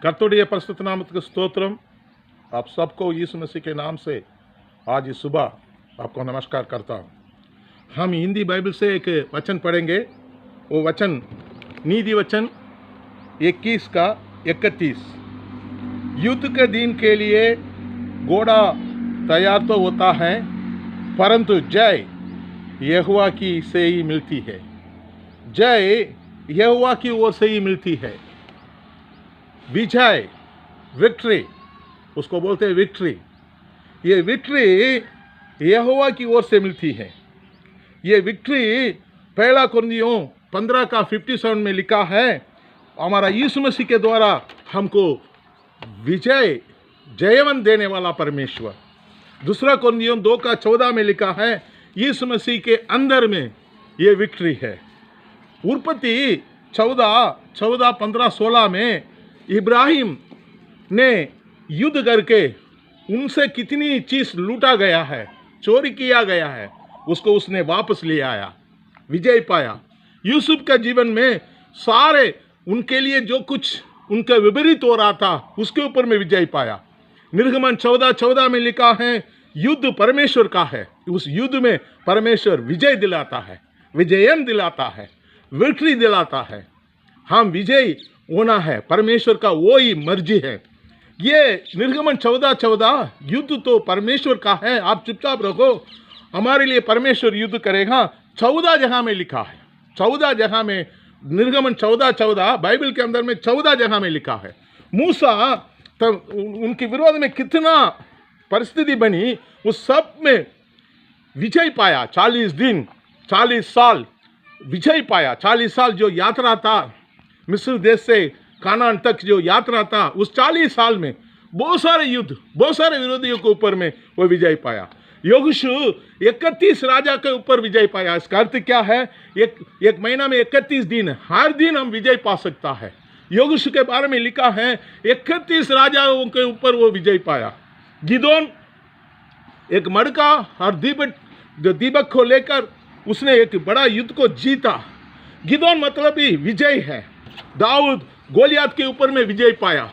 கர்த்தருடைய பரிசுத்த நாமத்துக்கு स्तोत्रम। आप सबको यीशु मसीह के नाम से आज इस सुबह आपको नमस्कार करता हूँ। हम हिंदी बाइबल से एक वचन पढ़ेंगे। वो वचन नीति वचन 21 का 31। युद्ध के दिन के लिए घोड़ा तैयार तो होता है, परंतु जय यहोवा की से ही मिलती है। जय यहोवा की ओर से ही मिलती है। विजय, विक्ट्री, उसको बोलते हैं विक्ट्री। ये विक्ट्री यहोवा की ओर से मिलती है। ये विक्ट्री पहला कुरिन्थियों 15 का 57 में लिखा है, हमारा यीशु मसीह के द्वारा हमको विजय जयवंत देने वाला परमेश्वर। दूसरा कुरिन्थियों 2 का 14 में लिखा है, यीशु मसीह के अंदर में ये विक्ट्री है। उत्पत्ति 14, 15, 16 में इब्राहिम ने युद्ध करके उनसे कितनी चीज लूटा गया है, चोरी किया गया है, उसको उसने वापस ले आया, विजय पाया। यूसुफ के जीवन में सारे उनके लिए जो कुछ उनके विपरीत हो रहा था उसके ऊपर में विजय पाया। निर्गमन 14 में लिखा है, युद्ध परमेश्वर का है, उस युद्ध में परमेश्वर विजय दिलाता है, विजयन दिलाता है, विक्ट्री दिलाता है। हम विजयी होना है, परमेश्वर का वो ही मर्जी है। ये निर्गमन 14 युद्ध तो परमेश्वर का है, आप चुपचाप रखो, हमारे लिए परमेश्वर युद्ध करेगा। 14 जगह में लिखा है, 14 जगह में, निर्गमन 14 बाइबल के अंदर में 14 जगह में लिखा है। मूसा तब उनके विरोध में कितना परिस्थिति बनी, उस सब में विजय पाया। 40 दिन 40 साल विजय पाया। 40 साल जो यात्रा था मिस्र देश से कानान तक, जो यात्रा था, उस 40 साल में बहुत सारे युद्ध, बहुत सारे विरोधियों के ऊपर में वो विजय पाया। यहोशू 31 राजा के ऊपर विजय पाया। इसका अर्थ क्या है? एक महीना में 31 दिन, हर दिन हम विजय पा सकता है। यहोशू के बारे में लिखा है 31 राजाओं के ऊपर वो विजय पाया। गिदोन एक मड़का और दीपक को लेकर उसने एक बड़ा युद्ध को जीता। गिदोन मतलब ही विजय है। दाऊद गोलियत के ऊपर में विजय पाया।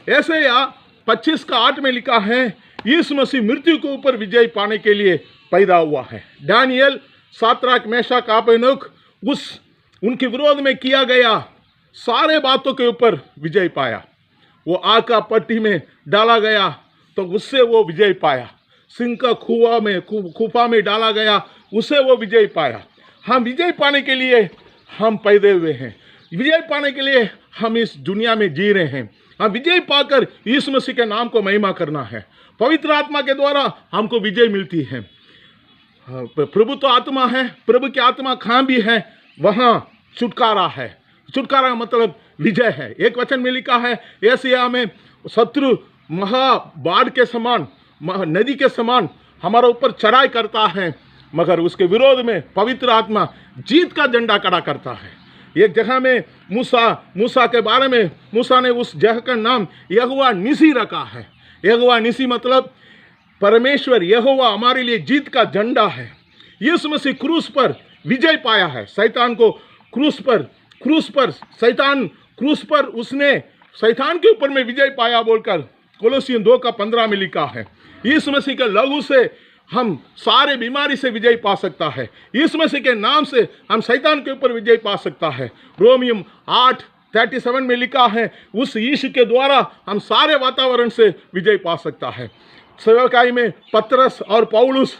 ऐसे या 25 का 8 में लिखा है, यीशु मसीह मृत्यु के ऊपर विजय पाने के लिए पैदा हुआ है। दानियल, सात्राक, मेशक, अबेदनगो उनके विरोध में किया गया सारे बातों के ऊपर विजय पाया। वो आग का पट्टी में डाला गया तो उससे वो विजय पाया। सिंह का खूफा में डाला गया, उससे वो विजय पाया। हम विजय पाने के लिए हम पैदा हुए हैं, विजय पाने के लिए हम इस दुनिया में जी रहे हैं। हम विजय पाकर यीशु मसीह के नाम को महिमा करना है। पवित्र आत्मा के द्वारा हमको विजय मिलती है। प्रभु तो आत्मा है, प्रभु की आत्मा कहाँ भी है वहाँ छुटकारा है। छुटकारा मतलब विजय है। एक वचन में लिखा है, एशिया में शत्रु महाबाढ़ के समान, नदी के समान हमारे ऊपर चढ़ाई करता है, मगर उसके विरोध में पवित्र आत्मा जीत का झंडा खड़ा करता है। एक जगह में मूसा के बारे में, मूसा ने उस जगह का नाम यहोवा निसी रखा है। यहोवा निसी मतलब परमेश्वर यहोवा हमारे लिए जीत का झंडा है। यीशु मसीह क्रूस पर विजय पाया है। शैतान को क्रूस पर उसने शैतान के ऊपर में विजय पाया बोलकर कोलोसियन 2 का 15 में लिखा है। यीशु मसीह के लहू से हम सारे बीमारी से विजय पा सकता है। यीशु मसीह के नाम से हम शैतान के ऊपर विजय पा सकता है। रोमियम 8:37 में लिखा है, उस यीशु के द्वारा हम सारे वातावरण से विजय पा सकता है। सेवकाई में पतरस और पौलुस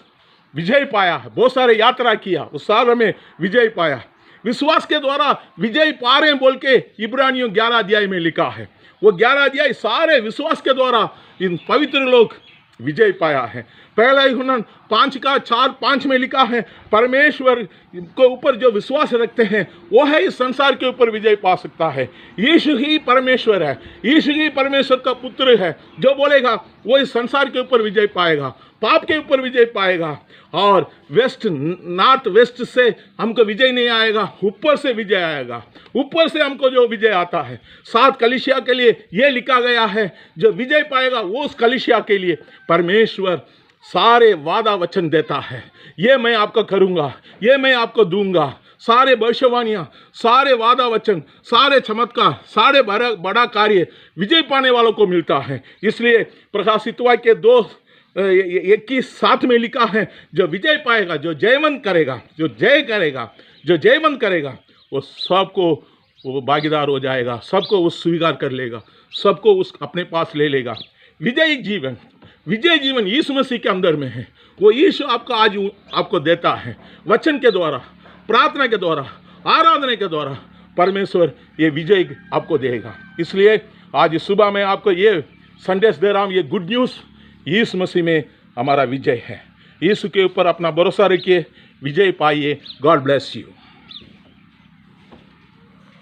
विजय पाया है, बहुत सारे यात्रा किया, उस साल में विजय पाया। विश्वास के द्वारा विजय पा रहे हैं बोल के इब्रानियों 11 अध्याय में लिखा है। वो 11 अध्याय सारे विश्वास के द्वारा इन पवित्र लोग विजय पाया है। पहला यूहन्ना 5 का 4-5 में लिखा है, परमेश्वर के ऊपर जो विश्वास रखते हैं वो है इस संसार के ऊपर विजय पा सकता है। यीशु ही परमेश्वर है, यीशु ही परमेश्वर का पुत्र है। जो बोलेगा वो इस संसार के ऊपर विजय पाएगा, पाप के ऊपर विजय पाएगा। और नॉर्थ वेस्ट से हमको विजय नहीं आएगा, ऊपर से विजय आएगा। ऊपर से हमको जो विजय आता है, 7 कलीसिया के लिए ये लिखा गया है, जो विजय पाएगा वो उस कलीसिया के लिए परमेश्वर सारे वादा वचन देता है। ये मैं आपको करूंगा, ये मैं आपको दूंगा, सारे भविष्यवाणियाँ, सारे वादा वचन, सारे चमत्कार, सारे बड़ा कार्य विजय पाने वालों को मिलता है। इसलिए प्रकाशित वाक्य 2:21 में लिखा है, जो विजय पाएगा, जो जयवंत करेगा, जो जय करेगा, जो जयवंत करेगा, वो सबको वो भागीदार हो जाएगा, सबको वो स्वीकार कर लेगा, सबको उस अपने पास ले लेगा। विजयी जीवन यीशु मसीह के अंदर में है। वो यीशु आपको आज आपको देता है, वचन के द्वारा, प्रार्थना के द्वारा, आराधना के द्वारा परमेश्वर ये विजय आपको देगा। इसलिए आज सुबह मैं आपको ये संदेश दे रहा हूँ, ये गुड न्यूज़, यीशु मसीह में हमारा विजय है। यीशु के ऊपर अपना भरोसा रखिए, विजय पाइए। God bless you.